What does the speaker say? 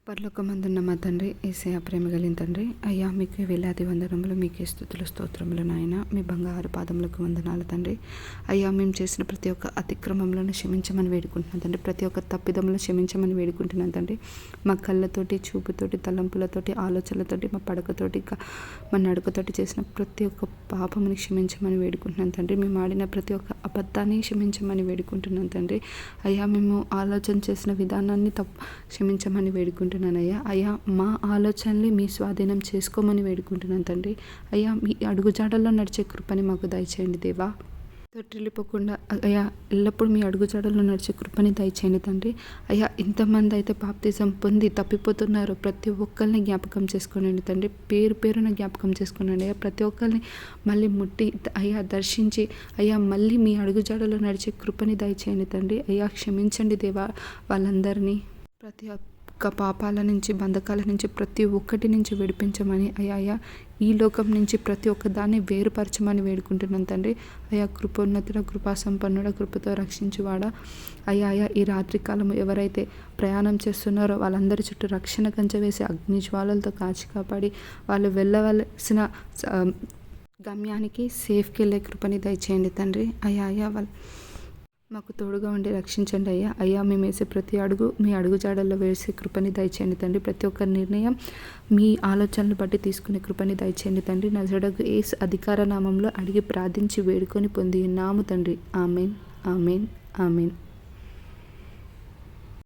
పరలోకమందున్న మా తండ్రి యేసయ్య ప్రేమ కలిగిన తండ్రి, అయ్యా మీకు వేలాది వందనములు, మీకే స్తుతులు స్తోత్రములు నాయన. మీ బంగారు పాదములకు వందనాలు తండ్రి. అయ్యా మేము చేసిన ప్రతి ఒక్క అతిక్రమంలో క్షమించమని వేడుకుంటున్నాను తండ్రి. ప్రతి ఒక్క తప్పిదములు క్షమించమని వేడుకుంటున్నాను తండ్రి. మా కళ్ళతోటి, చూపుతోటి, తలంపులతోటి, ఆలోచనలతోటి, మా పడకతోటి, మా నడకతోటి చేసిన ప్రతి ఒక్క పాపముని క్షమించమని వేడుకుంటున్నాను తండ్రి. మేము ఆడిన ప్రతి ఒక్క అబద్ధాన్ని క్షమించమని వేడుకుంటున్నాను తండ్రి. అయ్యా మేము ఆలోచన చేసిన విధానాన్ని క్షమించమని వేడుకుంటున్నాను అయ్యా. మా ఆలోచనల్ని మీ స్వాధీనం చేసుకోమని వేడుకుంటున్నాను తండ్రి. అయ్యా మీ అడుగుజాడల్లో నడిచే కృపని మాకు దయచేయండి దేవా. తొట్టిల్లిపోకుండా అయ్యా ఎల్లప్పుడూ మీ అడుగుజాడల్లో నడిచే కృపని దయచేయండి తండ్రి. అయ్యా ఇంతమంది అయితే బాప్తిజం పొంది తప్పిపోతున్నారో ప్రతి ఒక్కరిని జ్ఞాపకం చేసుకోనండి తండ్రి. పేరు పేరున జ్ఞాపకం చేసుకోనండి అయ్యా. ప్రతి ఒక్కరిని మళ్ళీ ముట్టి అయ్యా దర్శించి అయ్యా మళ్ళీ మీ అడుగుజాడల్లో నడిచే కృపని దయచేయండి తండ్రి. అయ్యా క్షమించండి దేవా వాళ్ళందరినీ. ప్రతి ఒక్క పాపాల నుంచి, బంధకాల నుంచి, ప్రతి ఒక్కటి నుంచి విడిపించమని అయ్యా ఈ లోకం నుంచి ప్రతి ఒక్క దాన్ని వేరుపరచమని వేడుకుంటున్నాను తండ్రి. అయ్యా కృపోన్నతుడ, కృపాసంపన్నుడ, కృపతో రక్షించువాడా అయ్యా ఈ రాత్రికాలం ఎవరైతే ప్రయాణం చేస్తున్నారో వాళ్ళందరి చుట్టూ రక్షణ కంచె వేసి అగ్నిజ్వాలలతో కాచి కాపాడి వాళ్ళు వెళ్ళవలసిన గమ్యానికి సేఫ్కి వెళ్ళే కృపని దయచేయండి తండ్రి. అయ్యా వాళ్ళు మాకు తోడుగా ఉండి రక్షించండి అయ్యా. మేము వేసే ప్రతి అడుగు మీ అడుగుజాడల్లో వేసే కృపని దయచేయండి తండ్రి. ప్రతి ఒక్క నిర్ణయం మీ ఆలోచనలు బట్టి తీసుకునే కృపని దయచేయండి తండ్రి. నజరేయుడగు యేసు అధికార నామంలో అడిగి ప్రార్థించి వేడుకొని పొంది ఉన్నాము తండ్రి. Amen, amen, amen.